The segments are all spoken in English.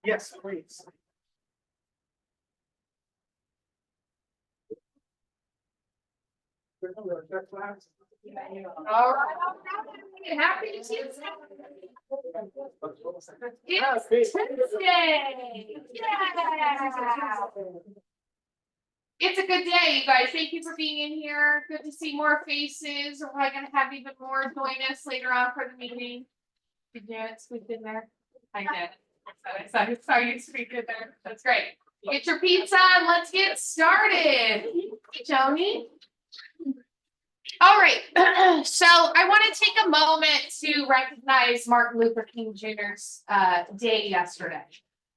Yes, please. All right. Happy Tuesday. It's Tuesday. Yeah. It's a good day, you guys. Thank you for being in here. Good to see more faces. We're probably going to have even more join us later on for the meeting. Did Janet squeak in there? I did. I saw you squeak in there. That's great. Get your pizza and let's get started. Hey, Joni. All right. So I want to take a moment to recognize Martin Luther King Jr.'s day yesterday.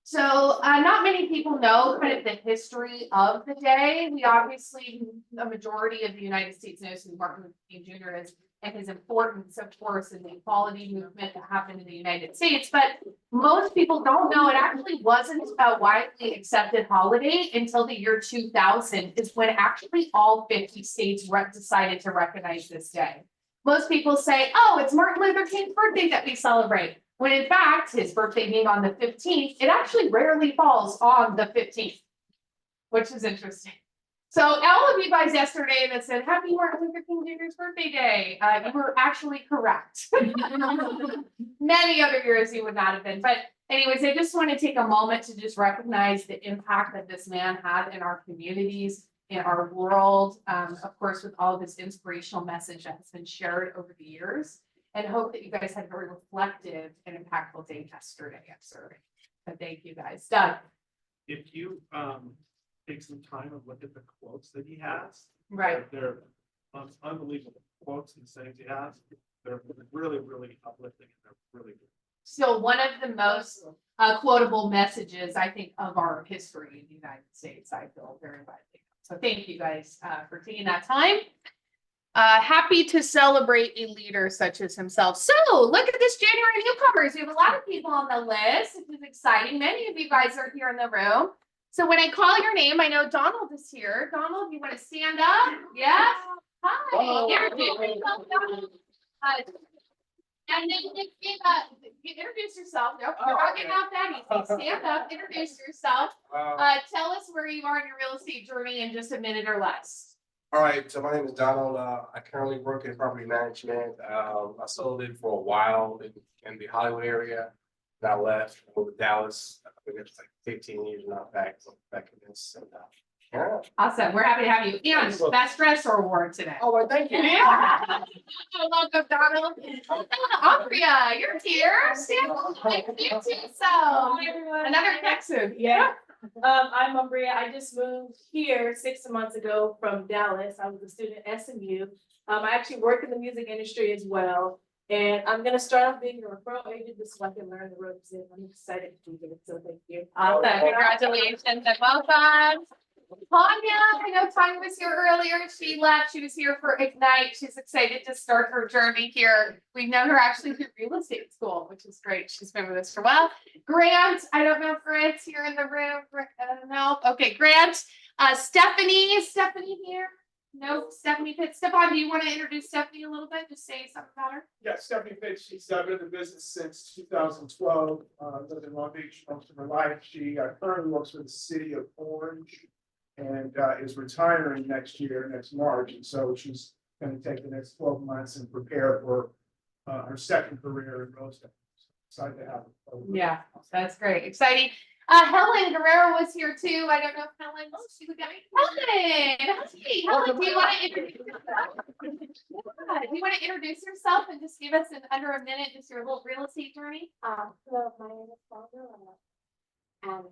So not many people know kind of the history of the day. We obviously, a majority of the United States knows who Martin Luther King Jr. is and his importance, of course, in the equality movement that happened in the United States. But most people don't know it actually wasn't a widely accepted holiday until the year 2000, is when actually all 50 states decided to recognize this day. Most people say, oh, it's Martin Luther King's birthday that we celebrate. When in fact, his birthday being on the 15th, it actually rarely falls on the 15th, which is interesting. So all of you guys yesterday that said, happy Martin Luther King Jr.'s birthday day, you were actually correct. Many other years you would not have been. But anyways, I just want to take a moment to just recognize the impact that this man had in our communities, in our world, of course, with all of this inspirational message that has been shared over the years. And hope that you guys had a very reflective and impactful day yesterday. So thank you guys. Doug. If you take some time and look at the quotes that he has, Right. They're unbelievable quotes and sayings he has. They're really, really uplifting and they're really good. So one of the most quotable messages, I think, of our history in the United States, I feel very widely. So thank you guys for taking that time. Happy to celebrate a leader such as himself. So look at this January newcomers. We have a lot of people on the list. This is exciting. Many of you guys are here in the room. So when I call your name, I know Donald is here. Donald, you want to stand up? Yes. Hi. Introduce yourself, Donald. And then introduce yourself. Nope, you're not getting off that easy. Stand up, introduce yourself. Tell us where you are in your real estate journey in just a minute or less. All right, so my name is Donald. I currently work in property management. I sold it for a while in the Hollywood area. And I left, moved to Dallas. I've been there for like 15 years now, back in this. And, yeah. Awesome. We're happy to have you. And best dresser award today. Oh, well, thank you. Yeah. Welcome, Donald. Andrea, you're here. Stand up. Introduce yourself. Another Texan. Yeah. I'm Umbria. I just moved here 6 months ago from Dallas. I was a student at SMU. I actually work in the music industry as well. And I'm going to start off being a referral agent just so I can learn the ropes in. I'm excited to be here. So thank you. Awesome. Congratulations and welcome. Tanya, I know Tanya was here earlier. She left. She was here for Ignite. She's excited to start her journey here. We've known her actually through real estate school, which is great. She's been with us for a while. Grant, I don't know if Grant's here in the room. No. Okay, Grant. Stephanie. Is Stephanie here? No, Stephanie Pitts. Stefan, do you want to introduce Stephanie a little bit? Just say something about her. Yeah, Stephanie Pitts. She's been in the business since 2012. Lived in Long Beach most of her life. She currently works for the city of Orange and is retiring next March. And so she's going to take the next 12 months and prepare for her second career in real estate. So excited to have her. Yeah, that's great. Exciting. Helen Guerrero was here too. I don't know if Helen. Oh, she would get me. Helen, do you want to introduce yourself? Yeah. Do you want to introduce yourself and just give us in under a minute just your little real estate journey? So my name is Sandra, and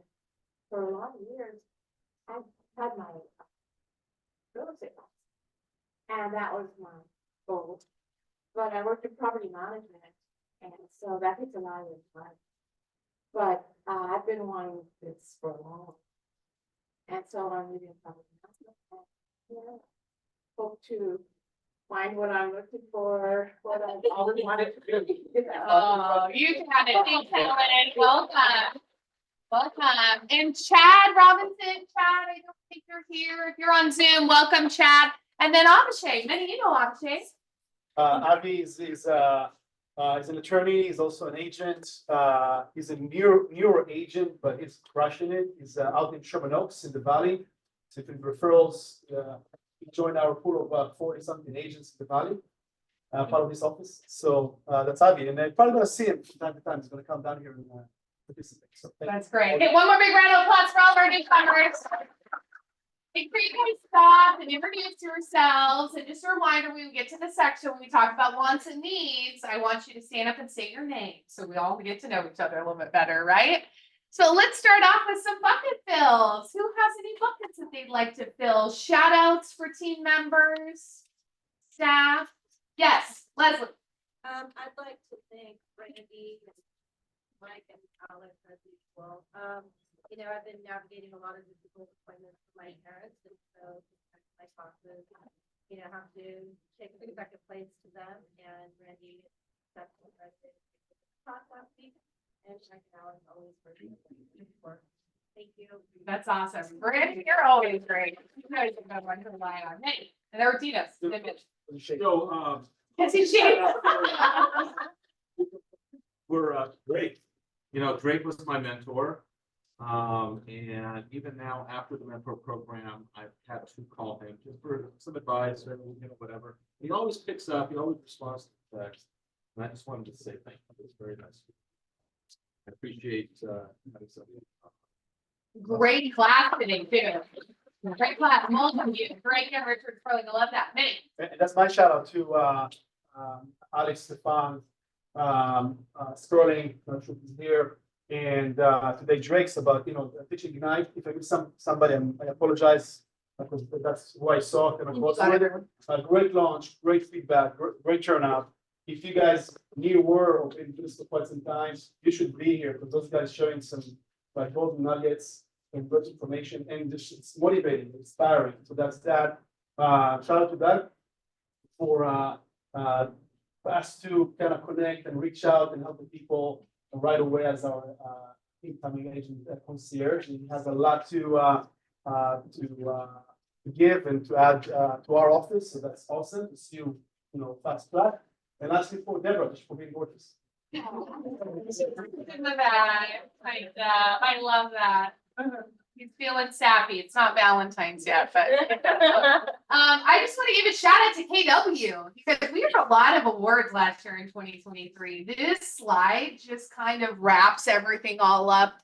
for a lot of years, I've had my real estate license, and that was my goal. But I worked in property management, and so that takes a lot of time. But I've been wanting this for a long time, and so I'm leaving property management. And, hope to find what I'm looking for, what I've always wanted to do. Oh, you got it. Thanks, Helen. Welcome. Welcome. And Chad Robinson. Chad, I don't think you're here. If you're on Zoom, welcome, Chad. And then Abhishek. Many you know Abhishek. Avi is an attorney, he's also an agent, he's a newer agent, but he's crushing it. He's out in Sherman Oaks in the Valley. So if you need referrals, he joined our pool of about 40-something agents in the Valley, part of this office. So that's Avi, and I'm probably gonna see him from time to time. He's gonna come down here and participate. So thank you. That's great. Okay, one more big round of applause for all of our newcomers. Make sure you guys stop and introduce yourselves. And just a reminder, when we get to the section, when we talk about wants and needs, I want you to stand up and say your name. So we all get to know each other a little bit better, right? So let's start off with some bucket fills. Who has any buckets that they'd like to fill? Shout outs for team members, staff. Yes, Leslie. I'd like to thank Brandy, Mike, and Alex as usual. I've been navigating a lot of difficult appointments for my parents, and so my bosses, have to take a second place to them. And Brandy, that's what I did last week, and Mike and Alex always working for. Thank you. That's awesome. Brandy, you're always great. You guys are good one to rely on. Hey, and there were Atias. So, Yes, he should. We're Drake. Drake was my mentor. And even now, after the mentor program, I've had to call him just for some advice or whatever. He always picks up, he always responds to the text. And I just wanted to say thank you. It's very nice. I appreciate having somebody. Great class today, too. Great class. Welcome you. Great, Richard Sperling. I love that. Many. And that's my shout out to Alex Stefan, Sterling, not sure if he's here, and today Drake's about teaching Ignite. If I miss somebody, I apologize because that's who I saw and I was with it. A great launch, great feedback, great turnout. If you guys were or been doing this for quite some time, you should be here because those guys showing some golden nuggets and good information, and it's motivating, inspiring. So that's that. Shout out to that for us to kind of connect and reach out and help the people right away as our incoming agent concierge. He has a lot to give and to add to our office, so that's awesome to see you, fast track. And lastly for Deborah, just for being gorgeous. In the bag. I love that. He's feeling sappy. It's not Valentine's yet, but I just want to give a shout out to KW because we had a lot of awards last year in 2023. This slide just kind of wraps everything all up.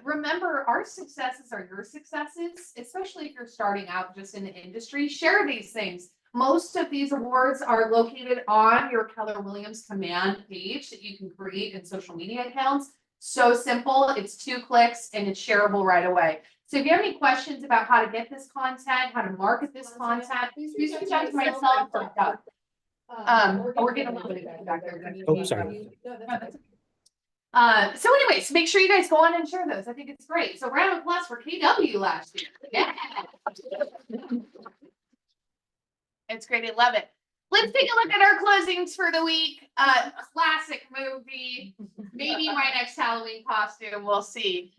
Remember, our successes are your successes, especially if you're starting out just in the industry. Share these things. Most of these awards are located on your Keller Williams command page that you can create in social media accounts. So simple, it's 2 clicks and it's shareable right away. So if you have any questions about how to get this content, how to market this content, please reach out to myself or Doug. We're getting a little bit of feedback there. Oh, sorry. So anyways, make sure you guys go on and share those. I think it's great. So round of applause for KW last year. Yeah. It's great. I love it. Let's take a look at our closings for the week. Classic movie. Maybe my next Halloween costume. We'll see.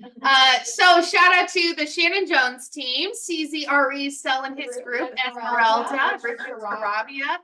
So shout out to the Shannon Jones team, CZRE selling his group, Esmeralda, Richard Sarabia,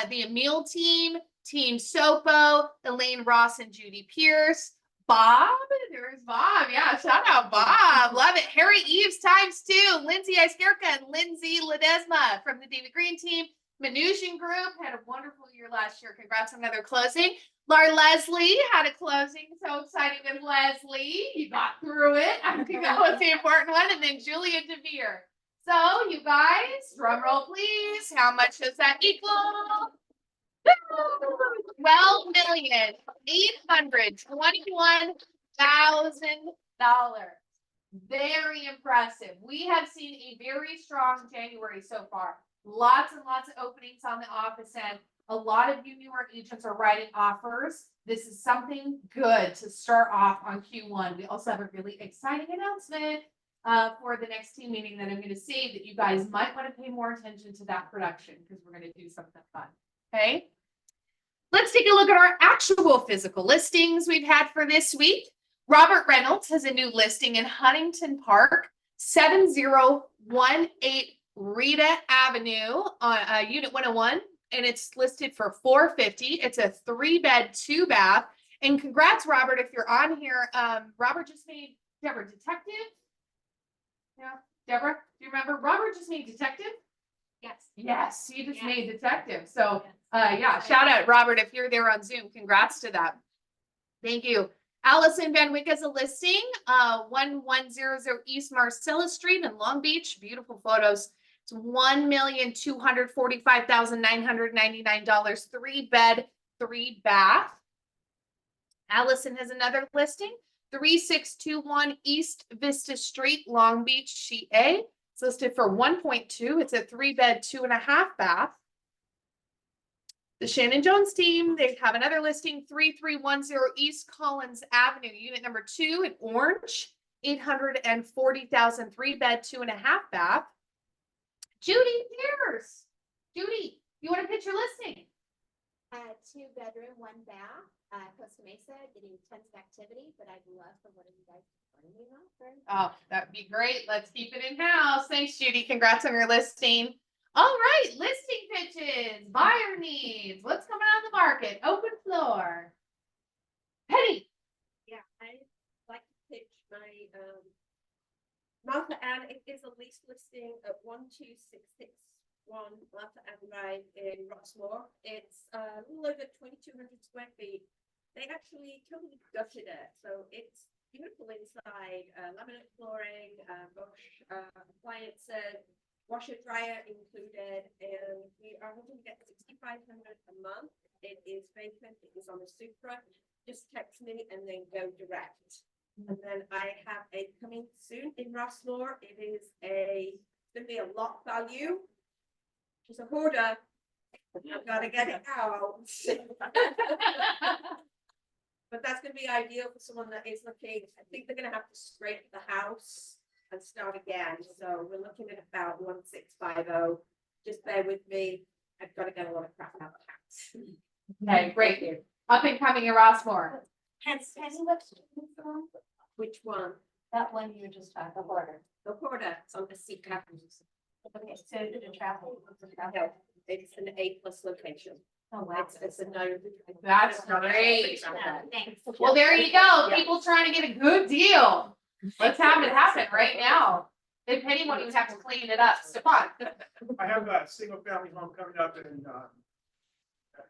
the Emil team, Team Sopo, Elaine Ross and Judy Pierce. Bob, there's Bob. Yeah, shout out Bob. Love it. Harry Eves ×2, Lindsay Iskerka and Lindsay Ledesma from the David Green team. Menusian Group had a wonderful year last year. Congrats on another closing. Laura Leslie had a closing. So exciting with Leslie. You got through it. I think that was the important one. And then Julia DeVere. So you guys, drum roll please. How much does that equal? $12,821,000. Very impressive. We have seen a very strong January so far. Lots and lots of openings on the office end. A lot of you newer agents are writing offers. This is something good to start off on Q1. We also have a really exciting announcement for the next team meeting that I'm going to save that you guys might want to pay more attention to that production because we're going to do something fun. Okay. Let's take a look at our actual physical listings we've had for this week. Robert Reynolds has a new listing in Huntington Park, 7018 Rita Avenue on Unit 101 and it's listed for $450. It's a 3-bed, 2-bath. And congrats, Robert, if you're on here. Robert just made Deborah detective. Yeah, Deborah, do you remember? Robert just made detective. Yes. Yes, he just Yes. made detective. So, yeah, shout out, Robert, if you're there on Zoom. Congrats to that. Thank you. Allison Van Wyck has a listing, 1100 East Marcellus Street in Long Beach. Beautiful photos. It's $1,245,999. 3-bed, 3-bath. Allison has another listing, 3621 East Vista Street, Long Beach, CA. It's listed for 1.2. It's a 3-bed, 2.5-bath. The Shannon Jones team, they have another listing, 3310 East Collins Avenue, unit number 2 in Orange, 840,000, 3-bed, 2.5-bath. Judy Pierce. Judy, you want to pitch your listing? 2-bedroom, 1-bath, Costa Mesa, getting tons of activity, but I'd love for one of you guys to join me on for. Oh, that'd be great. Let's keep it in-house. Thanks, Judy. Congrats on your listing. All right, listing pitches, buyer needs, what's coming on the market, open floor. Penny. Yeah, I'd like to pitch my Martha Ann. It is a lease listing at 12661 Martha Ann Drive in Rossmore. It's a little over 2,200 square feet. They actually totally gutted it, so it's beautiful inside. Laminate flooring, Bosch appliances, washer dryer included, and we are hoping to get $6,500 a month. It is vacant. It is on a Supra. Just text me and then go direct. And then I have a coming soon in Rossmore. It is going to be a lot value. She's a hoarder. I've got to get it out. But that's going to be ideal for someone that is looking. I think they're going to have to scrape the house and start again. So we're looking at about 1650. Just bear with me. I've got to get a lot of crap out of the house. Okay, great. Up and coming in Rossmore. Which one? That one you just talked about. The hoarder. It's on the Seeker. Okay, so the traffic. No, it's an A+ location. Oh, wow. It's a no. That's great. Thanks. Well, there you go. Yeah. People trying to get a good deal. Let's have it happen right now. If Penny won't even have to clean it up. Stefan. I have a single family home coming up in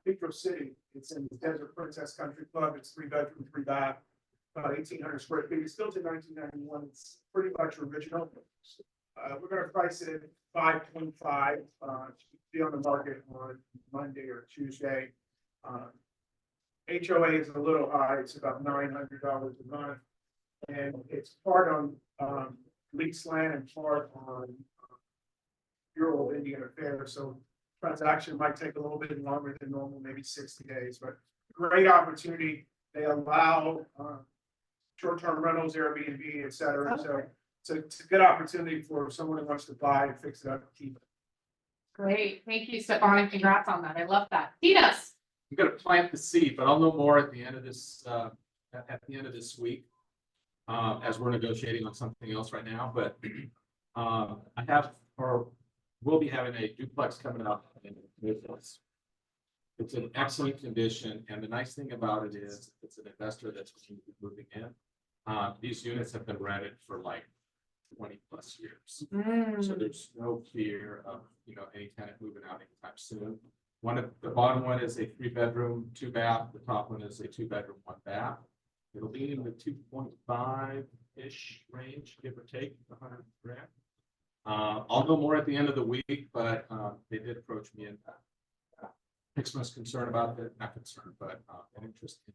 Petro City. It's in the Desert Princess Country Club. It's 3-bedroom, 3-bath, about 1,800 square feet. It's built in 1991. It's pretty much original. We're going to price it at $525. Be on the market on Monday or Tuesday. HOA is a little high. It's about $900 a month, and it's part on leased land and part on Bureau of Indian Affairs. So transaction might take a little bit longer than normal, maybe 60 days, but great opportunity. They allow short-term rentals, Airbnb, et cetera. So it's a good opportunity for someone who wants to buy and fix it up, keep it. Great. Thank you, Stefan, and congrats on that. I love that. Tinas. I'm gonna plant the seed, but I'll know more at the end of this, week. As we're negotiating on something else right now, but I have, or will be having a duplex coming up in Midwest. It's in excellent condition, and the nice thing about it is it's an investor that's moving in. These units have been rented for like 20+ years. So there's no fear of, any tenant moving out anytime soon. The bottom one is a 3-bedroom, 2-bath. The top one is a 2-bedroom, 1-bath. It'll be in the 2.5-ish range, give or take, $100,000. I'll know more at the end of the week, but they did approach me and expressed concern about it, not concern, but an interest in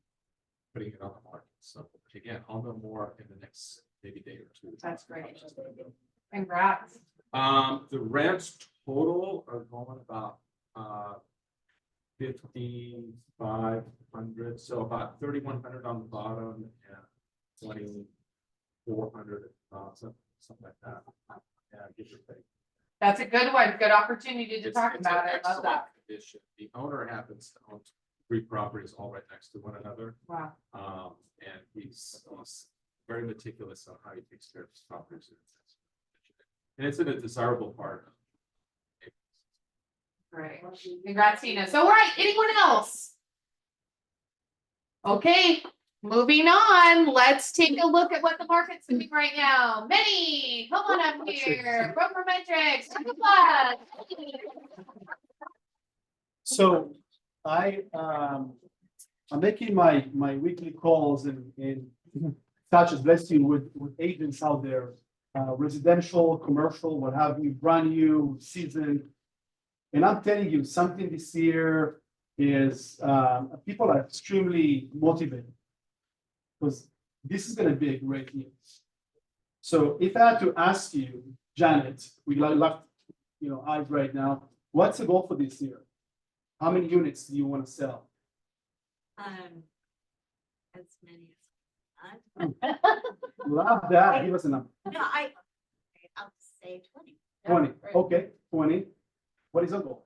putting it on the market. So again, I'll know more in the next maybe day or two. That's great. Congrats. The rents total are going about 5,500, so about 3,100 on the bottom and 2,400, something like that. Yeah, give or take. That's a good one. Good opportunity to It's talk an about it. I love excellent that. condition. The owner happens to own 3 properties all right next to one another. Wow. And he's very meticulous on how he takes care of his properties. And it's in a desirable part. Great. Congrats, Tina. So, all right, anyone else? Okay, moving on. Let's take a look at what the market's doing right now. Meny, come on up here. Brokermetrics, take a look. So I'm making my weekly calls and such as bless you with agents out there, residential, commercial, what have you, brand new season. And I'm telling you, something this year is people are extremely motivated because this is going to be a great year. So if I had to ask you, Janet, we love eyes right now, what's the goal for this year? How many units do you want to sell? As many as Love that. Give us a number. No, I'll say 20. 20. Okay, 20. What is your goal?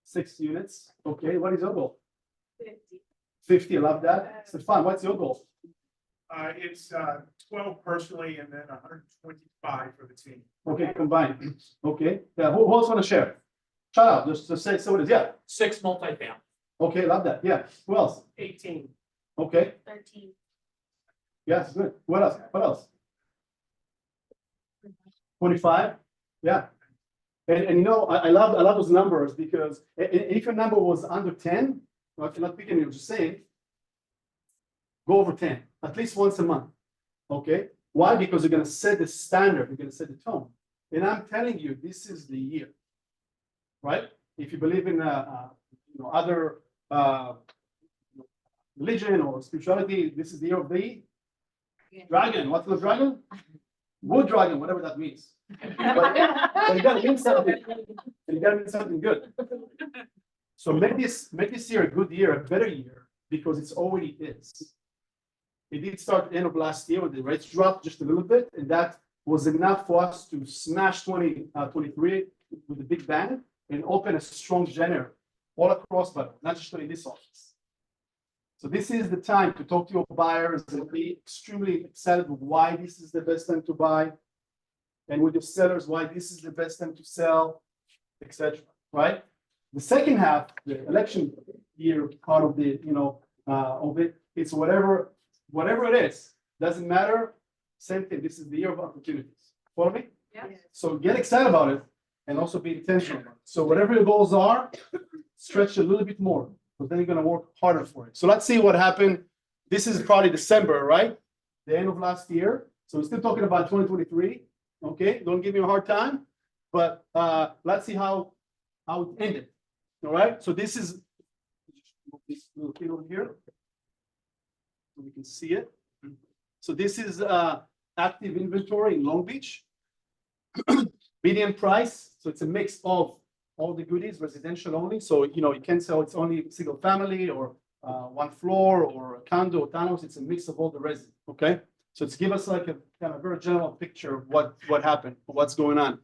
6 units. Okay, what is your goal? 50. 50. Love that. Stefan, what's your goal? It's 12 personally and then 125 for the team. Okay, combined. Okay. Yeah, who else want to share? Shout out. Just say what it is. Yeah. 6 multifamily. Okay, love that. Yeah. Who else? 18. Okay. 13. Yes, good. What else? What else? 25. Yeah. And I love those numbers because if your number was under 10, not picking you, just saying, go over 10, at least once a month. Okay. Why? Because you're going to set the standard, you're going to set the tone. And I'm telling you, this is the year, right? If you believe in other religion or spirituality, this is the year of the dragon. What's the dragon? Wood dragon, whatever that means. But it gotta mean something. It gotta mean something good. So make this year a good year, a better year, because it's already is. It did start at the end of last year when the rates dropped just a little bit, and that was enough for us to smash 2023 with a big bang and open a strong January all across, but not just in this office. So this is the time to talk to your buyers and be extremely excited with why this is the best time to buy, and with your sellers why this is the best time to sell, etc. Right? The second half, the election year part of the of it, it's whatever it is, doesn't matter. Same thing. This is the year of opportunities. Follow me? Yeah. So get excited about it and also be intentional. So whatever your goals are, stretch a little bit more, but then you're going to work harder for it. So let's see what happened. This is probably December, right? The end of last year. So we're still talking about 2023. Okay, don't give me a hard time, but let's see how it ended. All right. So this is this little thing over here. So we can see it. So this is active inventory in Long Beach. Median price. So it's a mix of all the goodies, residential only. So you can sell it's only single family or one floor or a condo or townhouse. It's a mix of all the residents. Okay. So it's give us like a kind of very general picture of what happened, what's going on.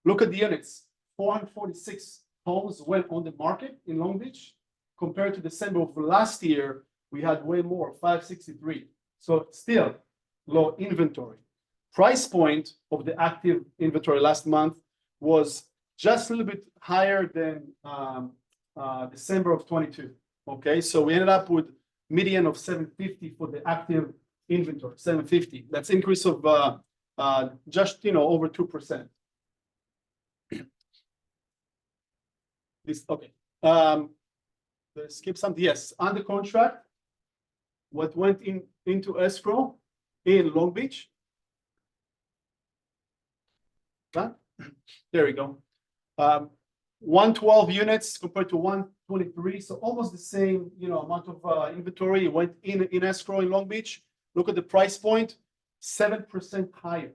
Look at the units. 446 homes went on the market in Long Beach. Compared to December of last year, we had way more, 563. So still low inventory. Price point of the active inventory last month was just a little bit higher than December of 22. Okay, so we ended up with median of 750 for the active inventory, 750. That's increase of just over 2%. This okay. Let's skip something. Yes, under contract. What went into escrow in Long Beach? Huh? There we go. 112 units compared to 123, so almost the same amount of inventory went in escrow in Long Beach. Look at the price point, 7% higher,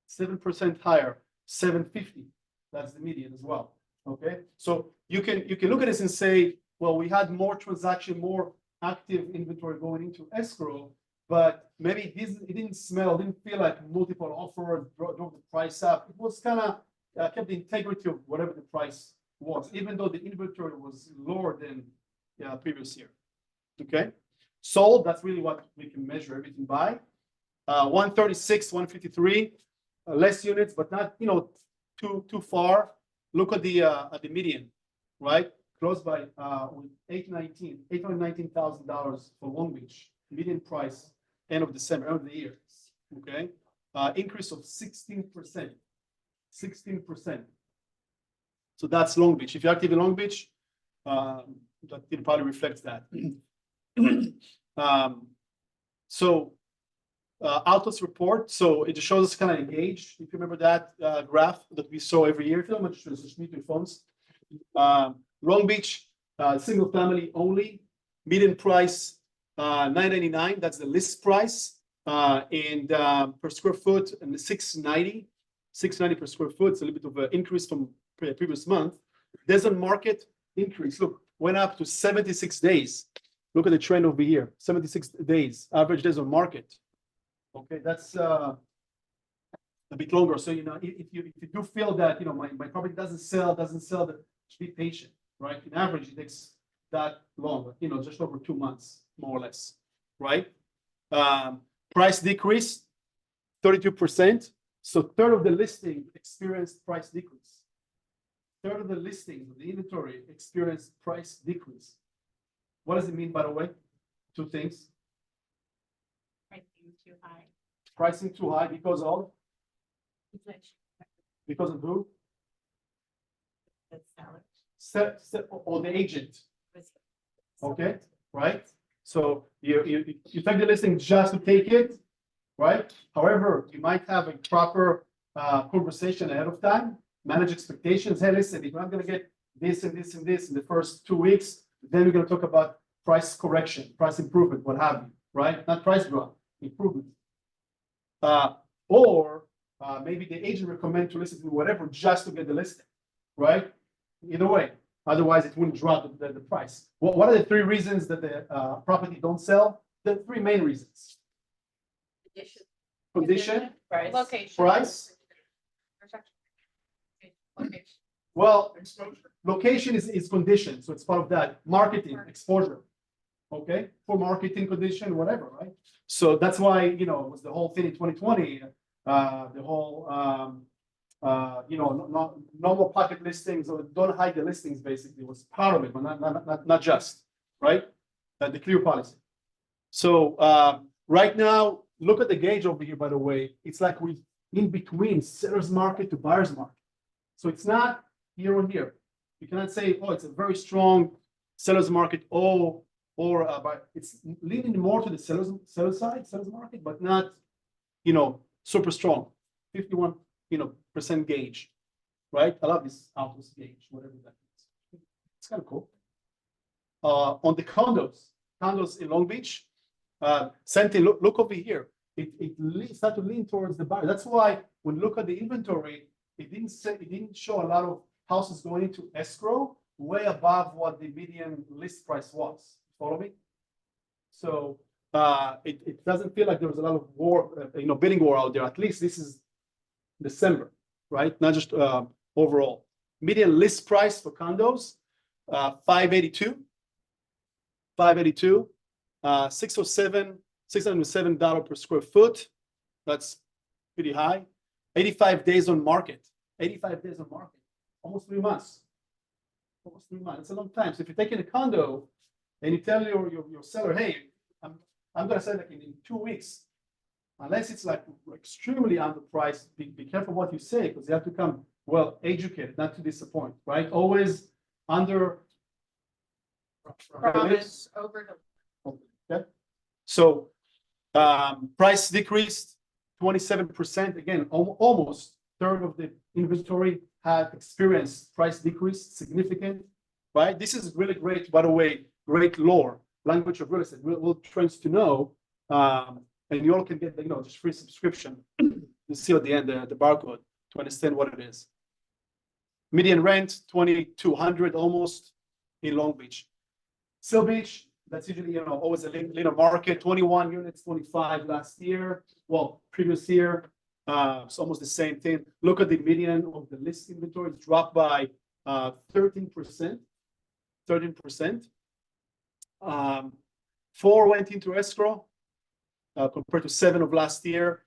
7% higher, 750. That's the median as well. Okay, so you can look at this and say, well, we had more transaction, more active inventory going into escrow, but maybe it didn't feel like multiple offers drove the price up. It was kind of kept the integrity of whatever the price was, even though the inventory was lower than previous year. Okay, sold, that's really what we can measure everything by. 136, 153, less units, but not too far. look at the median, right? Closed by with $819,000 for Long Beach, median price, end of December, end of the year. Okay, increase of 16%. 16%. So that's Long Beach. If you're active in Long Beach, that it probably reflects that. So Atias report, so it just shows us kind of engaged. If you remember that graph that we saw every year, film, just need your phones. Long Beach, single family only, median price $999. That's the list price, and per square foot, and the $690 per square foot. It's a little bit of an increase from previous month. There's a market increase. Look, went up to 76 days. Look at the trend over here. 76 days, average days on market. Okay, that's a bit longer. So you know, if you do feel that my property doesn't sell, just be patient, right? In average, it takes that long, just over 2 months, more or less, right? Price decrease, 32%. So third of the listing experienced price decrease. Third of the listings of the inventory experienced price decrease. What does it mean, by the way? Two things. Pricing too high. Pricing too high because of? Because of who? The seller. Or the agent. Okay, right? So you take the listing just to take it, right? However, you might have a proper conversation ahead of time, manage expectations. Hey, listen, if I'm going to get this and this and this in the first 2 weeks, then we're going to talk about price correction, price improvement, what have you, right? Not price drop, improvement. Or maybe the agent recommend to listen to whatever just to get the listing, right? Either way, otherwise it wouldn't drop the price. What are the 3 reasons that the property don't sell? The 3 main reasons. Condition, Location. price. Location. Well, location is condition, so it's part of that. Marketing, exposure. Okay, for marketing condition, whatever, right? So that's why, it was the whole thing in 2020, the whole, no more pocket listings, or don't hide the listings, basically, was part of it, but not just, right? The clear policy. So right now, look at the gauge over here, by the way. It's like we in between seller's market to buyer's market. So it's not here on here. You cannot say, oh, it's a very strong seller's market, but it's leaning more to the seller's market, but not, super strong. 51, percent gauge, right? I love this Atias gauge, whatever that is. It's kind of cool. On the condos in Long Beach, same thing. Look over here. It started to lean towards the buyer. That's why when you look at the inventory, it didn't show a lot of houses going into escrow way above what the median list price was. Follow me? So it doesn't feel like there was a lot of war, bidding war out there. At least this is December, right? Not just overall. Median list price for condos, $582, $607 per square foot. That's pretty high. 85 days on market. 85 days on market. Almost 3 months. Almost 3 months. It's a long time. So if you're taking a condo and you tell your seller, hey, I'm gonna sell it in 2 weeks, unless it's like extremely underpriced, be careful what you say, because you have to come well educated, not to disappoint, right? Always under Promise over. okay. So price decreased 27%. Again, almost third of the inventory had experienced price decrease, significant, right? This is really great, by the way, great lore, language of real estate. We'll trends to know, and you all can get, just free subscription. You see at the end the barcode to understand what it is. Median rent, 2,200 almost in Long Beach. Seal Beach, that's usually, always a leaner market, 21 units, 25 last year. Well, previous year, it's almost the same thing. Look at the median of the list inventory. It's dropped by 13%. 13%. 4 went into escrow compared to 7 of last year,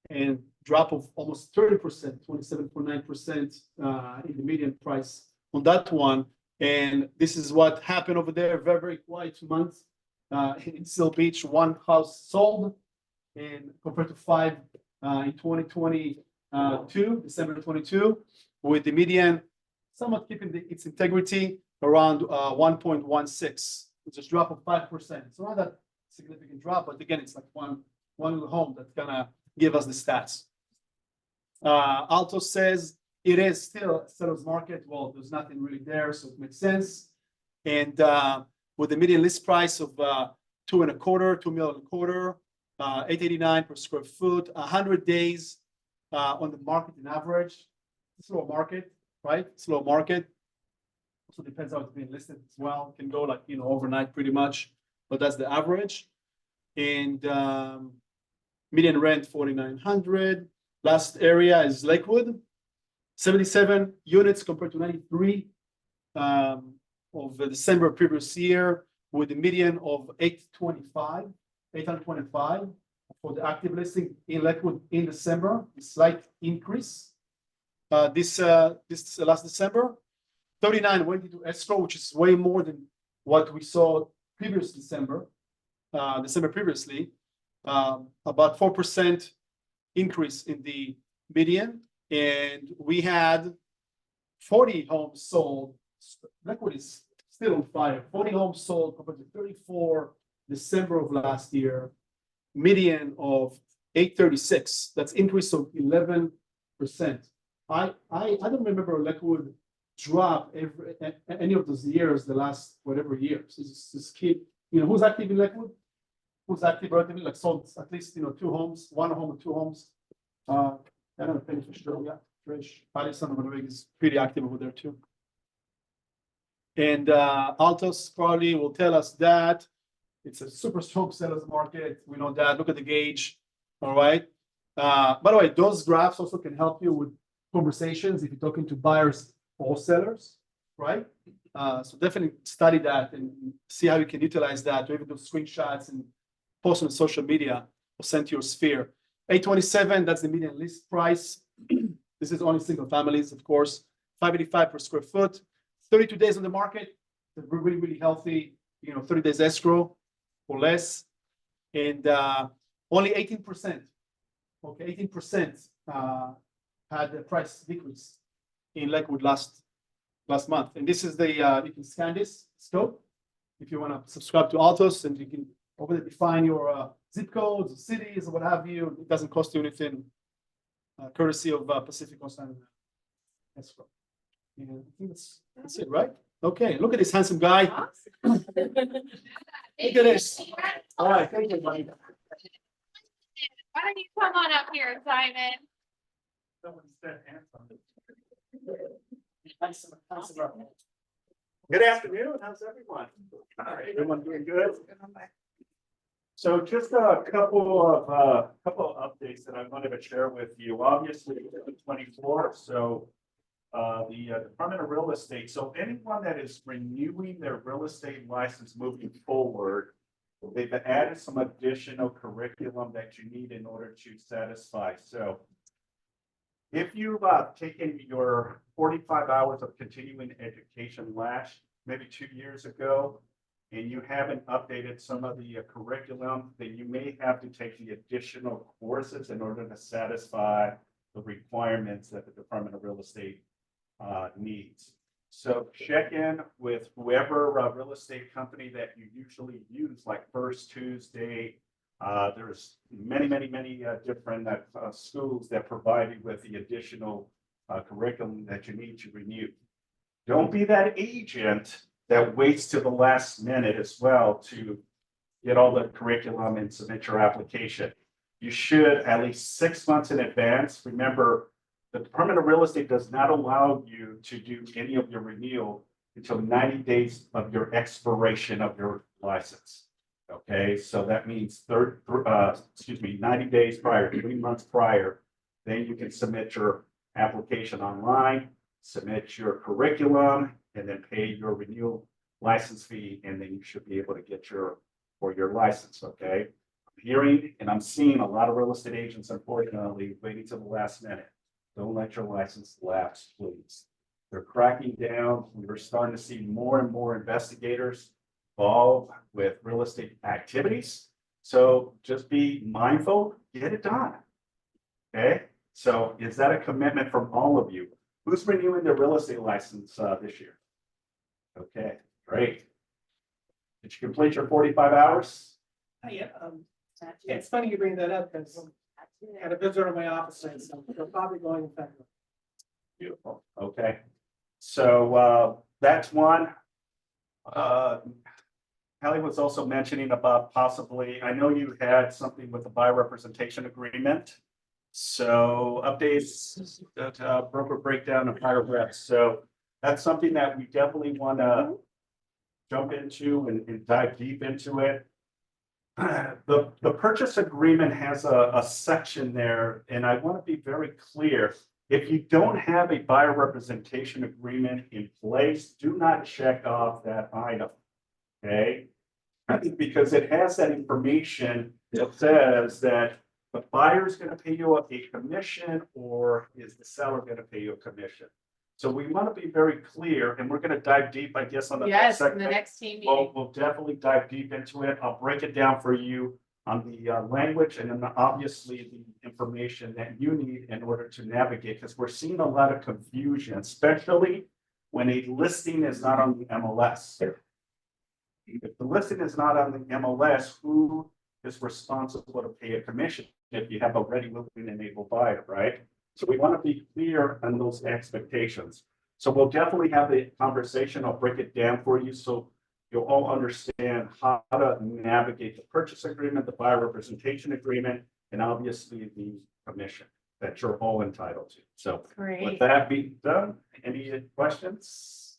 and drop of almost 30%, 27.9% in the median price on that one. And this is what happened over there. Very, very quiet month in Seal Beach. One house sold, and compared to 5 in 2022, December 22, with the median somewhat keeping its integrity around 1.16, which is a drop of 5%. So not that significant drop, but again, it's like one little home that's gonna give us the stats. Alto says it is still a seller's market. Well, there's nothing really there, so it makes sense. And with the median list price of $2.25 million, $889 per square foot, 100 days on the market in average. Slow market, right? Slow market. Also depends how it's being listed as well. Can go like, overnight pretty much, but that's the average. And median rent 4,900. Last area is Lakewood, 77 units compared to 93 of the December previous year, with a median of 825 for the active listing in Lakewood in December. A slight increase. This last December, 39 went into escrow, which is way more than what we saw previous December previously. About 4% increase in the median, and we had 40 homes sold. Lakewood is still on fire. 40 homes sold compared to 34 December of last year. Median of 836. That's increase of 11%. I don't remember Lakewood drop any of those years, the last whatever years. Just keep, who's active in Lakewood? Who's active relatively, like sold at least 2 homes, 1 home or 2 homes. I don't know, Penny for sure. Yeah, Trish, Alison is pretty active over there too. And Altos probably will tell us that it's a super strong sellers market. We know that. Look at the gauge. All right. By the way, those graphs also can help you with conversations if you're talking to buyers or sellers, right? So definitely study that and see how you can utilize that, or even do screenshots and post on social media or send to your sphere. 827, that's the median list price. This is only single families, of course. 585 per square foot. 32 days on the market. They're really, really healthy. 30 days escrow or less, and only 18%. Okay, 18% had a price decrease in Lakewood last month. And this is the you can scan this scope if you want to subscribe to Altos, and you can over there define your zip codes, or cities, or what have you. It doesn't cost you anything, courtesy of Pacific Coast and escrow. And I think that's it, right? Okay, look at this handsome guy. Look at this. All right, thank you, buddy. Why don't you come on up here, Simon? Good afternoon. How's everyone? All right, everyone doing good? So just a couple of updates that I wanted to share with you. Obviously, 24. So the Department of Real Estate. So anyone that is renewing their real estate license moving forward, they've added some additional curriculum that you need in order to satisfy. So if you've taken your 45 hours of continuing education maybe 2 years ago, and you haven't updated some of the curriculum, then you may have to take the additional courses in order to satisfy the requirements that the Department of Real Estate needs. So check in with whoever real estate company that you usually use, like First Tuesday. There's many different schools that provide you with the additional curriculum that you need to renew. Don't be that agent that waits till the last minute as well to get all the curriculum and submit your application. You should at least 6 months in advance. Remember, the Department of Real Estate does not allow you to do any of your renewal until 90 days of your expiration of your license. Okay, so that means 90 days prior, 3 months prior, then you can submit your application online, submit your curriculum, and then pay your renewal license fee, and then you should be able to get your license. Okay, hearing and I'm seeing a lot of real estate agents, unfortunately, waiting till the last minute. Don't let your license lapse, please. They're cracking down. We're starting to see more and more investigators involved with real estate activities. So just be mindful, get it done. Okay, so is that a commitment from all of you? Who's renewing their real estate license this year? Okay, great. Did you complete your 45 hours? Yeah, it's funny you bring that up because I had a visitor in my office saying something, they're probably going in February. Beautiful, okay. So that's one. Halley was also mentioning about possibly, I know you had something with the buyer representation agreement. So updates, that broker breakdown of higher reps. So that's something that we definitely want to jump into and dive deep into it. The purchase agreement has a section there, and I want to be very clear. If you don't have a buyer representation agreement in place, do not check off that item. Okay? Because it has that information that says that the buyer is going to pay you a commission, or is the seller going to pay you a commission? So we want to be very clear, and we're going to dive deep, I guess, on the next Yes, in segment. the next team Well, meeting. we'll definitely dive deep into it. I'll break it down for you on the language and then obviously the information that you need in order to navigate, because we're seeing a lot of confusion, especially when a listing is not on the MLS. If the listing is not on the MLS, who is responsible to pay a commission if you have a ready, willing, and able buyer, right? So we want to be clear on those expectations. So we'll definitely have the conversation. I'll break it down for you so you'll all understand how to navigate the purchase agreement, the buyer representation agreement, and obviously the commission that you're all entitled to. So with Great. that being done, any questions?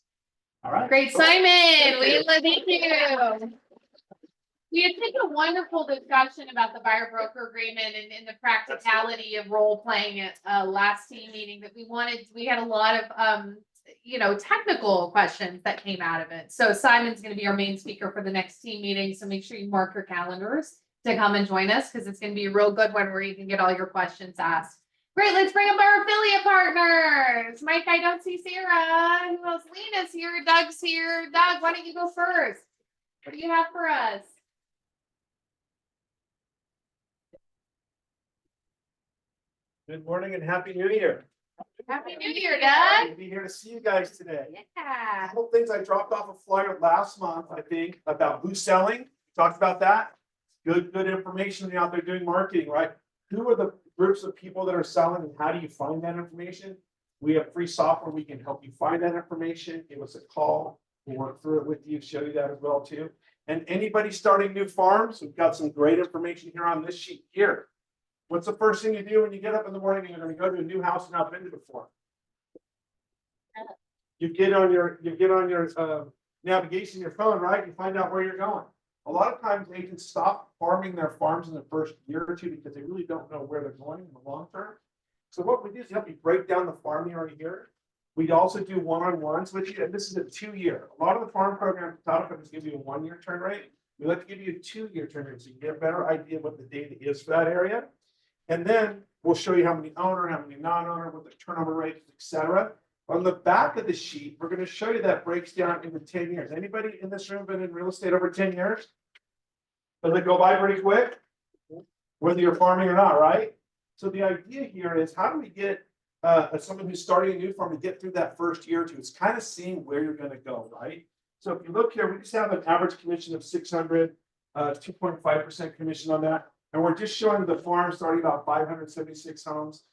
All right. Great, Cool. Simon. Thank you. We had taken a wonderful discussion about the buyer broker agreement and the practicality of role playing at last team meeting that we had a lot of technical questions that came out of it. So Simon's going to be our main speaker for the next team meeting. So make sure you mark your calendars to come and join us, because it's going to be a real good one where you can get all your questions asked. Great, let's bring up our affiliate partners. Mike, I don't see Sarah. Who else? Lena's here. Doug's here. Doug, why don't you go first? What do you have for us? Good morning and happy new year. Happy New Year, Doug. I'll be here to see you guys today. Yeah. Couple things, I dropped off a flyer last month, I think, about who's selling. Talked about that. Good information out there doing marketing, right? Who are the groups of people that are selling and how do you find that information? We have free software. We can help you find that information. Give us a call. We'll work through it with you, show you that as well too. And anybody starting new farms, we've got some great information here on this sheet here. What's the first thing you do when you get up in the morning and you're going to go to a new house you've not been to before? You get on your navigation, your phone, right? You find out where you're going. A lot of times agents stop farming their farms in the first year or two because they really don't know where they're going in the long term. So what we do is help you break down the farm you already here. We also do one-on-ones with you, and this is a 2-year. A lot of the farm programs, title companies give you a 1-year turn rate. We like to give you a 2-year turn rate so you get a better idea of what the data is for that area. And then we'll show you how many owner, how many non-owner, what the turnover rate is, etc. On the back of the sheet, we're going to show you that breaks down into 10 years. Anybody in this room been in real estate over 10 years? Does it go by pretty quick? Whether you're farming or not, right? So the idea here is, how do we get someone who's starting a new farm to get through that first year or two? It's kind of seeing where you're going to go, right? So if you look here, we just have an average commission of 600, 2.5% commission on that. And we're just showing the farm starting about 576 homes.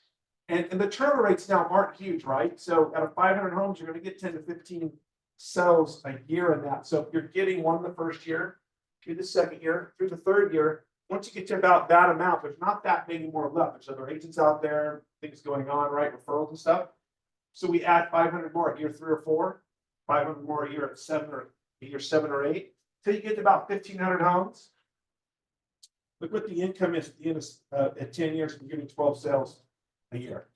And the turnover rates now aren't huge, right? So out of 500 homes, you're going to get 10 to 15 sales a year in that. So if you're getting one the first year, through the second year, through the third year, once you get to about that amount, there's not that many more left. There's other agents out there, things going on, right? Referrals and stuff. So we add 500 more at year 3 or 4, 500 more a year at 7 or 8, till you get to about 1,500 homes. Look what the income is at the end of at 10 years. We're getting 12 sales a year,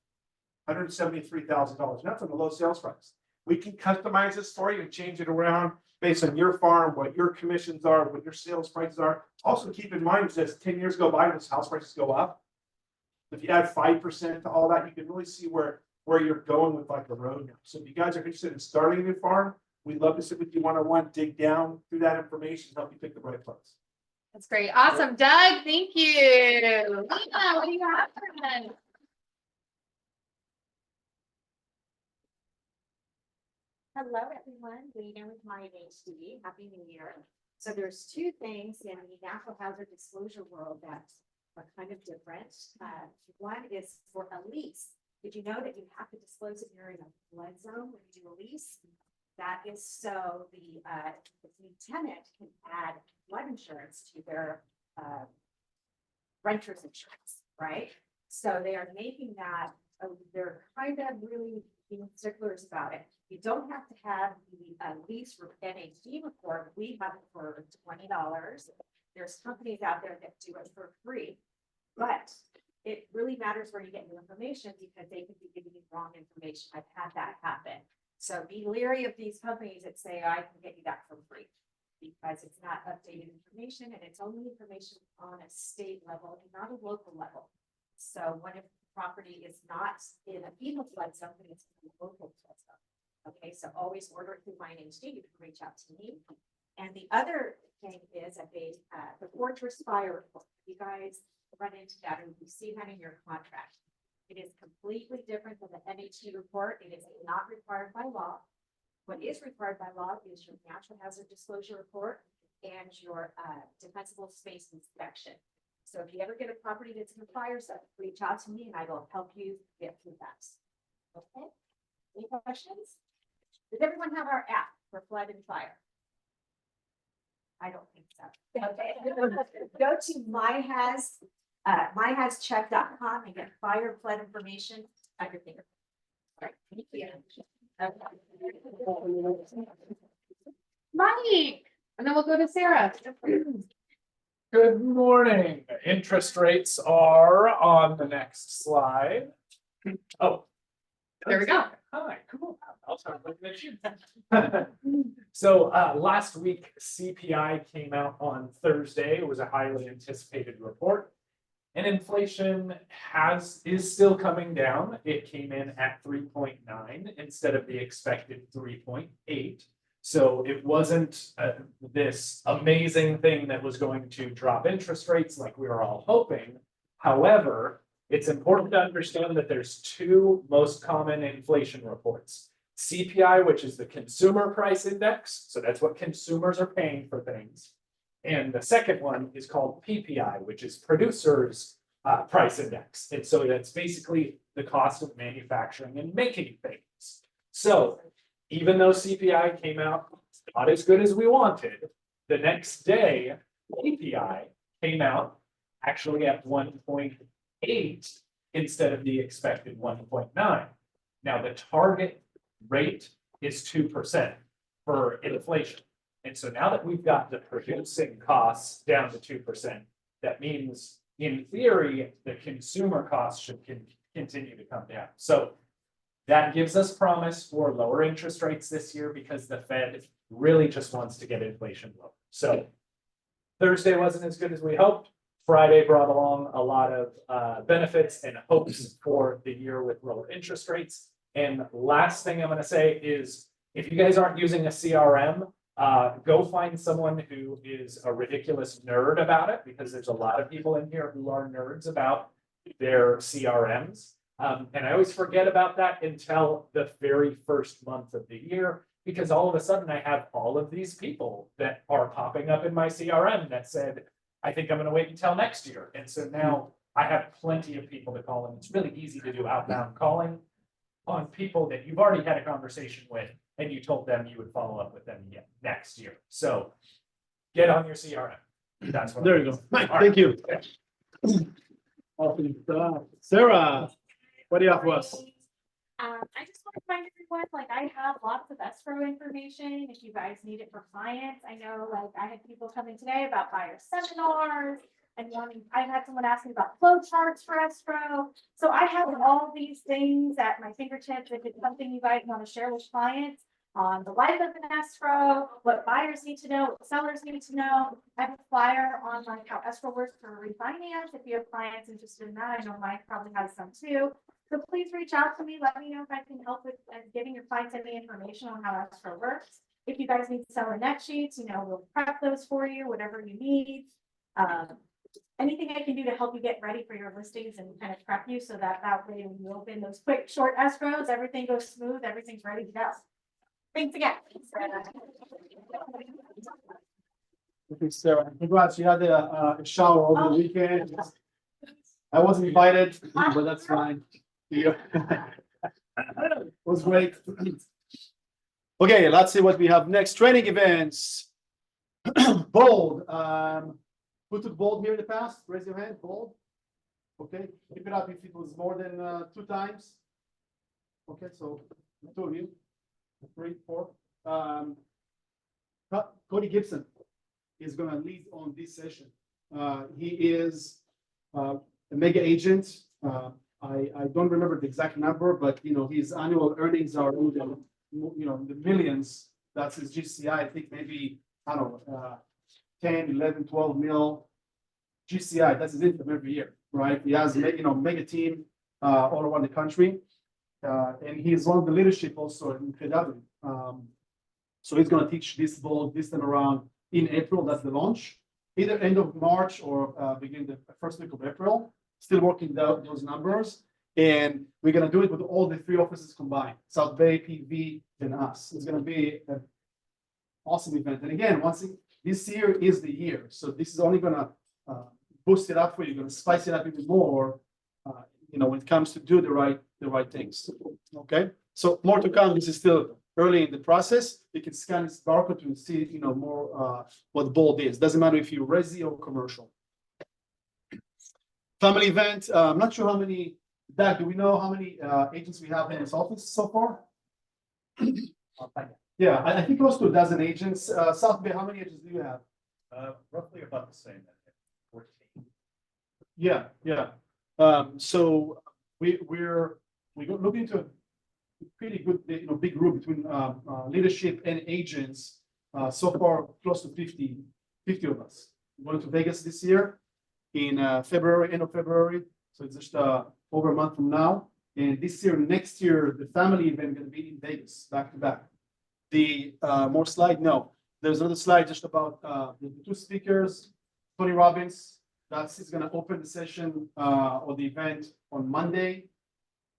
$173,000. That's on the low sales price. We can customize this for you and change it around based on your farm, what your commissions are, what your sales prices are. Also keep in mind, as 10 years go by, those house prices go up. If you add 5% to all that, you can really see where you're going with like the road. So if you guys are interested in starting a new farm, we'd love to sit with you one-on-one, dig down through that information, help you pick the right place. That's great. Awesome. Doug, thank you. Lena, what do you have for us? Hello, everyone. Lena with Meny HD. Happy New Year. So there's two things in the natural hazard disclosure world that are kind of different. One is for a lease. Did you know that you have to disclose if you're in a flood zone when you do a lease? That is so the tenant can add flood insurance to their renter's insurance, right? So they are making that, they're kind of really being sticklers about it. You don't have to have the lease NHD report. We have it for $20. There's companies out there that do it for free, but it really matters where you get your information because they can be giving you wrong information. I've had that happen. So be leery of these companies that say, I can get you that for free because it's not updated information and it's only information on a state level and not a local level. So when a property is not in a FEMA flood zone, but it's in a local flood zone. Okay, so always order it through my HD. You can reach out to me. And the other thing is the fortress fire report. You guys run into that and you see that in your contract. It is completely different than the NHD report. It is not required by law. What is required by law is your natural hazard disclosure report and your defensible space inspection. So if you ever get a property that's in a fire zone, reach out to me and I will help you get through that. Okay, any questions? Does everyone have our app for flood and fire? I don't think so. Okay. Go to myhascheck.com and get fire flood information at your fingertips. All right, thank you. Okay. Mike, and then we'll go to Sarah. Good morning. Interest rates are on the next slide. Oh. There we go. Hi, cool. I'll start looking at you. So last week, CPI came out on Thursday. It was a highly anticipated report. And inflation is still coming down. It came in at 3.9 instead of the expected 3.8. So it wasn't this amazing thing that was going to drop interest rates like we were all hoping. However, it's important to understand that there's two most common inflation reports. CPI, which is the consumer price index. So that's what consumers are paying for things. And the second one is called PPI, which is producers price index. And so that's basically the cost of manufacturing and making things. So even though CPI came out not as good as we wanted, the next day, PPI came out actually at 1.8 instead of the expected 1.9. Now the target rate is 2% for inflation. And so now that we've got the producing costs down to 2%, that means in theory, the consumer costs should continue to come down. So that gives us promise for lower interest rates this year because the Fed really just wants to get inflation low. So Thursday wasn't as good as we hoped. Friday brought along a lot of benefits and hopes for the year with lower interest rates. And last thing I'm going to say is if you guys aren't using a CRM, go find someone who is a ridiculous nerd about it because there's a lot of people in here who are nerds about their CRMs. And I always forget about that until the very first month of the year, because all of a sudden I have all of these people that are popping up in my CRM that said, I think I'm going to wait until next year. And so now I have plenty of people to call, and it's really easy to do outbound calling on people that you've already had a conversation with, and you told them you would follow up with them next year. So get on your CRM. That's what. There you go. Mike, thank you. Awesome stuff. Sarah, what do you have for us? I just want to remind everyone, like I have lots of escrow information if you guys need it for clients. I know like I had people come in today about buyer seminars and I had someone ask me about flow charts for escrow. So I have all these things at my fingertips. If it's something you guys want to share with clients on the life of an escrow, what my buyers need to know, what sellers need to know. I have a flyer on like how escrow works for refinance. If you have clients interested in that, I know Mike probably has some too. So please reach out to me. Let me know if I can help with giving your clients any information on how escrow works. If you guys need seller net sheets, we'll prep those for you, whatever you need. Anything I can do to help you get ready for your listings and kind of prep you so that way when you open those quick, short escrows, everything goes smooth, everything's ready to go. Thanks again. Okay, Sarah, congrats, you had a shower over the weekend. I wasn't invited, but that's fine. Yeah. It was great. Okay, let's see what we have next. Training events. Bold. Who took bold here in the past? Raise your hand, bold. Okay, keep it up if it was more than 2 times. Okay, so 2 of you, 3, 4. Cody Gibson is gonna lead on this session. He is a mega agent. I don't remember the exact number, but his annual earnings are in the millions. That's his GCI. I think maybe, I don't know, 10, 11, 12 mil GCI. That's his income every year, right? He has mega team all around the country. And he's one of the leadership also in KW. So he's going to teach this time around in April. That's the launch, either end of March or begin the first week of April. Still working out those numbers, and we're going to do it with all the 3 offices combined: South Bay, PV, and us. It's going to be an awesome event. And again, this year is the year, so this is only going to boost it up for you. Going to spice it up even more. When it comes to do the right things. Okay, so more to come. This is still early in the process. You can scan this barcode to see more what bold is. Doesn't matter if you're resi or commercial. Family event. I'm not sure how many. Doug, do we know how many agents we have in this office so far? Yeah, I think close to a dozen agents. South Bay, how many agents do you have? Roughly about the same. 14. Yeah. So we're looking to a pretty good, big group between leadership and agents. So far, close to 50 of us. We're going to Vegas this year in February, end of February. So it's just over a month from now. And this year, next year, the family event is going to be in Vegas, back to back. The more slide, no. There's another slide just about the 2 speakers. Tony Robbins, he's going to open the session or the event on Monday.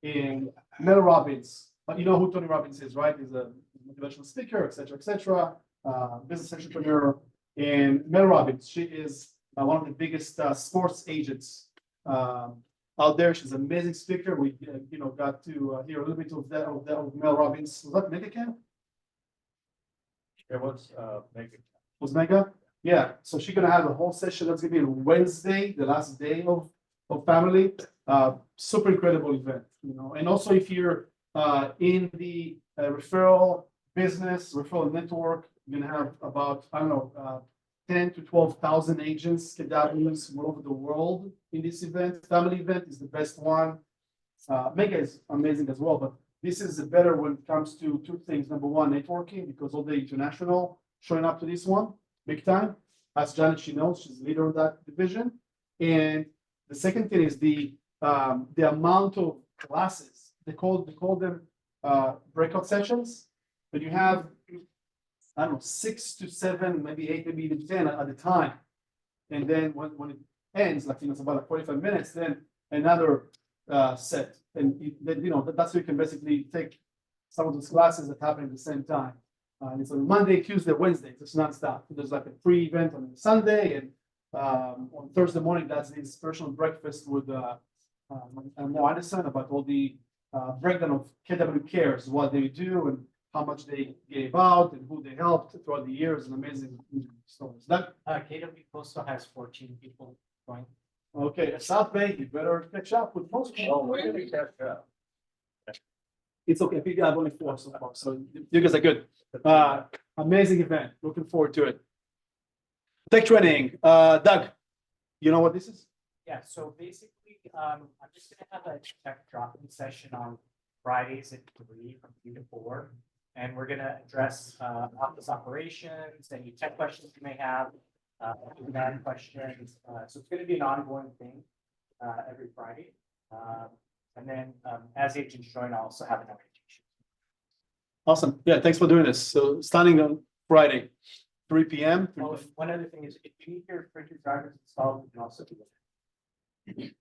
And Mel Robbins, you know who Tony Robbins is, right? He's a motivational speaker, etc., business entrepreneur. And Mel Robbins, she is one of the biggest sports agents out there. She's an amazing speaker. We got to hear a little bit of Mel Robbins. Was that Mega Camp? It was Mega. Was Mega? Yeah. So she's gonna have a whole session. That's gonna be on Wednesday, the last day of family. Super incredible event, And also, if you're in the referral business, referral network, you're gonna have about 10 to 12,000 agents, KWs from all over the world in this event. Family event is the best one. Mega is amazing as well, but this is better when it comes to 2 things. Number one, networking, because all the international showing up to this one big time. As Janet, she knows, she's the leader of that division. And the second thing is the amount of classes. They call them breakout sessions, but you have 6 to 7, maybe 8, maybe even 10 at a time. And then when it ends, it's about 45 minutes, then another set. And then, that's how you can basically take some of those classes that happen at the same time. And it's on Monday, Tuesday, Wednesday. It's nonstop. There's like a free event on Sunday, and on Thursday morning, that's the inspirational breakfast with Mo Anderson about all the breakdown of KW Cares, what they do and how much they gave out and who they helped throughout the years. And amazing stories. That KW also has 14 people going. okay, at South Bay, you better catch up with most people. Really catch up. It's okay. I have only 4 so far, so you guys are good. Amazing event. Looking forward to it. Tech training. Doug, you know what this is? Yeah, so basically, I'm just gonna have a tech drop-in session on Fridays at 3 from 3 to 4. And we're gonna address office operations, any tech questions you may have, demand questions. So it's gonna be an ongoing thing every Friday. And then as agents join, I'll also have an orientation. Awesome. Yeah, thanks for doing this. So starting on Friday, 3 p.m. Oh, and one other thing is, if you need your printer drivers installed, you can also do that.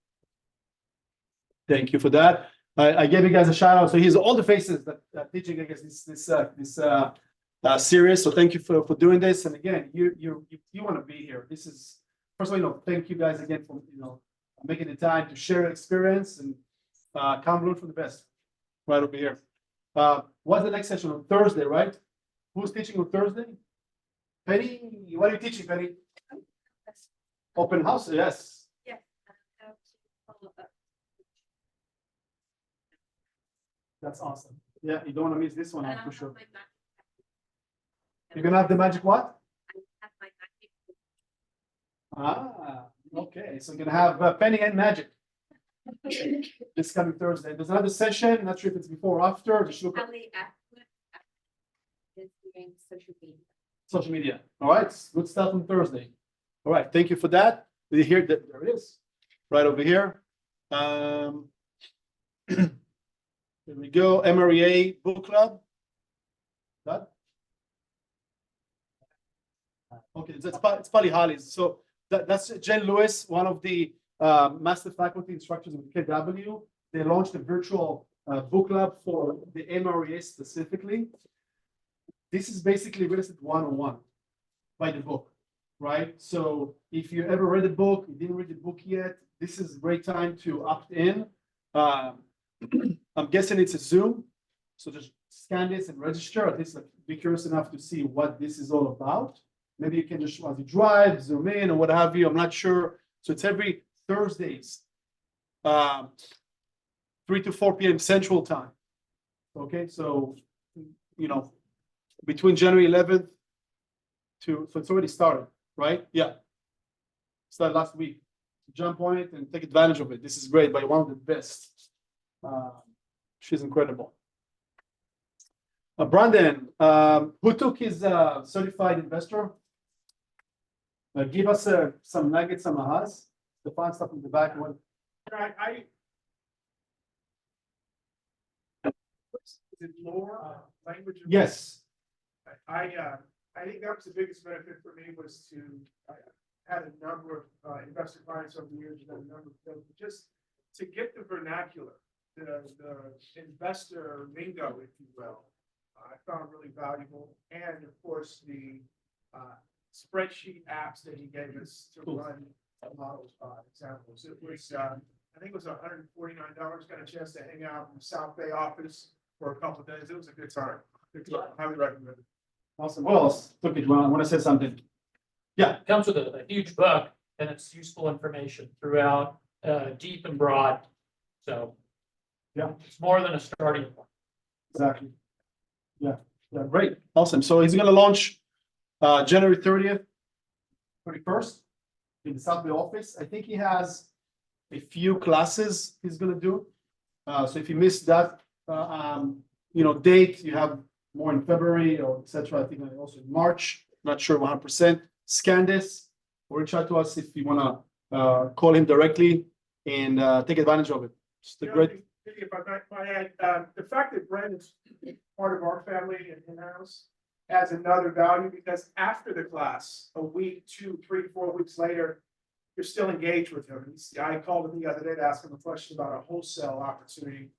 Thank you for that. I gave you guys a shout out. So here's all the faces that are teaching, I guess, this series. So thank you for doing this. And again, you want to be here. This is, first of all, thank you guys again for making the time to share your experience and come learn from the best right over here. What's the next session on Thursday, right? Who's teaching on Thursday? Penny, what are you teaching, Penny? Open house, yes. Yeah. How to follow up. That's awesome. Yeah, you don't want to miss this one, And for I'll sure. have my magic. You're gonna have the magic what? I have my magic. Okay, so you're gonna have Penny and Magic this coming Thursday. There's another session, not sure if it's before or after, just look at Halley is doing social media. social media. All right, good stuff on Thursday. All right, thank you for that. You hear that there it is, right over here. Here we go, MREA Book Club. That? Okay, it's probably Halley's. So that's Jen Lewis, one of the master faculty instructors with KW. They launched a virtual book club for the MREA specifically. This is basically real estate 101 by the book, right? So if you ever read the book, you didn't read the book yet, this is a great time to opt in. I'm guessing it's a Zoom, so just scan this and register. At least be curious enough to see what this is all about. Maybe you can just, as you drive, zoom in or what have you. I'm not sure. So it's every Thursdays, 3 to 4 p.m. Central Time. Okay, so between January 11th so it's already started, right? Yeah, started last week. Jump on it and take advantage of it. This is great by one of the best. She's incredible. Brandon, who took his certified investor? Give us some nuggets, some ahas. The fun stuff in the back one. Is it lore, language? Yes. I think that was the biggest benefit for me was to, I had a number of investor clients over the years, and a number of them, just to get the vernacular, the investor lingo, if you will, I found really valuable. And of course, the spreadsheet apps that he gave us to run models examples. It was, I think it was $149, got a chance to hang out in the South Bay office for a couple of days. It was a good time. Highly recommend it. Awesome. Who else took it? I want to say something. Yeah. It comes with a huge book and it's useful information throughout, deep and broad. So. Yeah. It's more than a starting point. Exactly. Yeah. Yeah. Great. Awesome. So he's going to launch January 30th, 31st in the South Bay office. I think he has a few classes he's going to do. So if you missed that, date, you have more in February or etc. I think also in March. Not sure 100%. Scan this or reach out to us if you want to call him directly and take advantage of it. Just a great. If I might add, the fact that Brandon's part of our family and in-house adds another value because after the class, a week, 2, 3, 4 weeks later, you're still engaged with him. I called him the other day to ask him a question about a wholesale opportunity.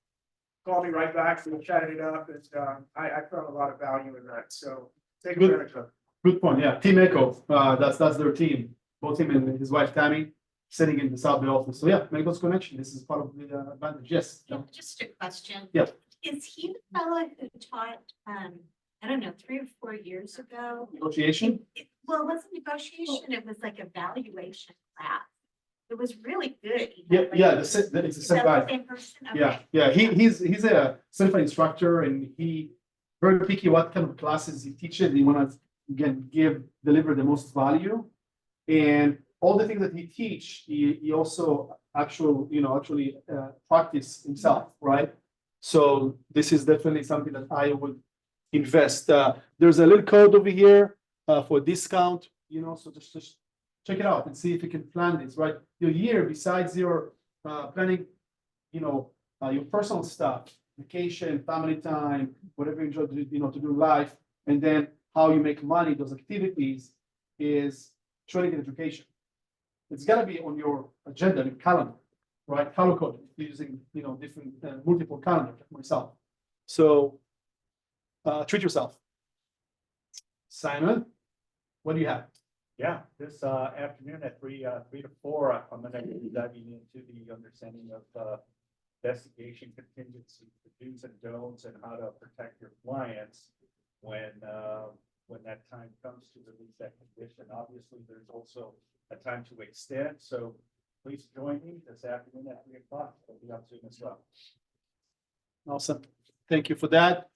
Called me right back, we chatted it up, and I found a lot of value in that. So take advantage of it. Good point. Yeah, Team Echo. That's their team. Both him and his wife Tammy sitting in the South Bay office. So yeah, make those connections. This is part of the advantage. Yes. Yeah, just a question. Yeah. Is he the fellow who taught, I don't know, 3 or 4 years ago? Negotiation. Well, it wasn't negotiation, it was like a valuation class. It was really good. It's the same guy. Same person? Yeah, Okay. yeah. He's a certified instructor and he very picky what kind of classes he teaches. He want to again deliver the most value, and all the things that he teach, he also actually practice himself, right? So this is definitely something that I would invest. There's a little code over here for discount, so just check it out and see if you can plan this, right? Your year, besides your planning, your personal stuff, vacation, family time, whatever you enjoy to do, to do in life, and then how you make money, those activities is training and education. It's gotta be on your agenda, your calendar, right? Color code, using, different, multiple calendars like myself. So, treat yourself. Simon, what do you have? Yeah, this afternoon at 3 to 4, I'm gonna be diving into the understanding of investigation contingency, the do's and don'ts, and how to protect your clients when that time comes to release that condition. Obviously, there's also a time to extend, so please join me this afternoon at 3 o'clock. I'll be on Zoom as well. Awesome. Thank you for that.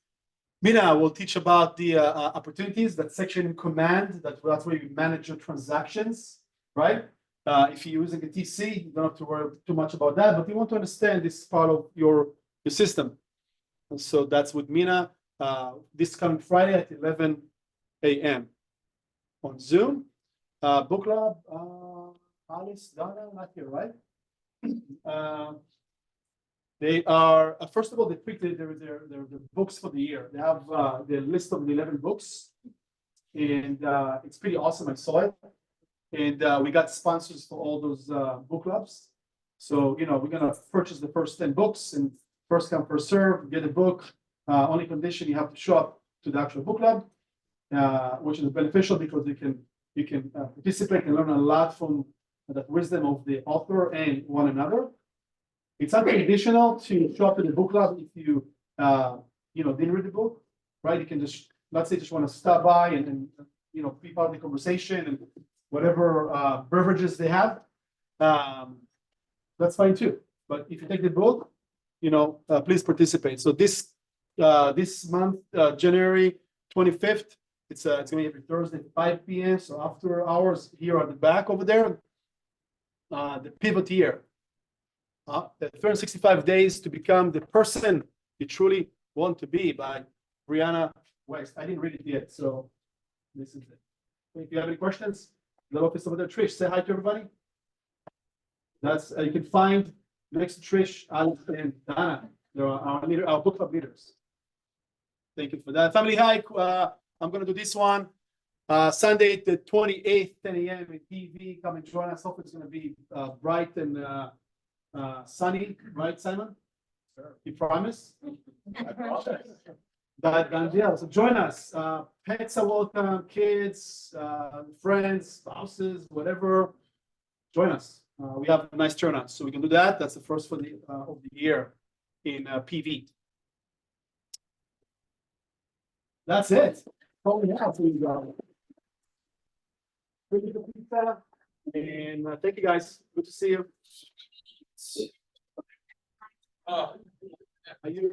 Meny will teach about the opportunities, that section in command, that's where you manage your transactions, right? If you're using a TC, you don't have to worry too much about that, but you want to understand this part of your system. And so that's with Meny this coming Friday at 11 a.m. on Zoom. Book club, Alice, Donna, not here, right? They are, first of all, they picked their books for the year. They have the list of the 11 books, and it's pretty awesome. I saw it, and we got sponsors for all those book clubs. So, we're gonna purchase the first 10 books, and first come, first serve, get a book. Only condition, you have to show up to the actual book club, which is beneficial because you can participate and learn a lot from the wisdom of the author and one another. It's unconditional to show up to the book club if you didn't read the book, right? You can just, let's say, just want to stop by and be part of the conversation and whatever beverages they have. That's fine too. But if you take the book, please participate. So this month, January 25th, it's going to be every Thursday, 5 p.m. So after hours here at the back over there, the pivot year. The 365 days to become the person you truly want to be, by Brianna West. I didn't read it yet, so this is it. If you have any questions, the office over there. Trish, say hi to everybody. That's you can find next to Trish, Alex, and Dana. They're our book club leaders. Thank you for that. Family hike. I'm gonna do this one. Sunday, the 28th, 10 a.m. in TV. Come and join us. Hope it's gonna be bright and sunny, right, Simon? Sure. You promise? Yeah, so join us. Pets are welcome, kids, friends, spouses, whatever. Join us. We have a nice turnout, so we can do that. That's the first for the of the year in PV. That's it. All we have for you guys. And thank you guys. Good to see you. Are you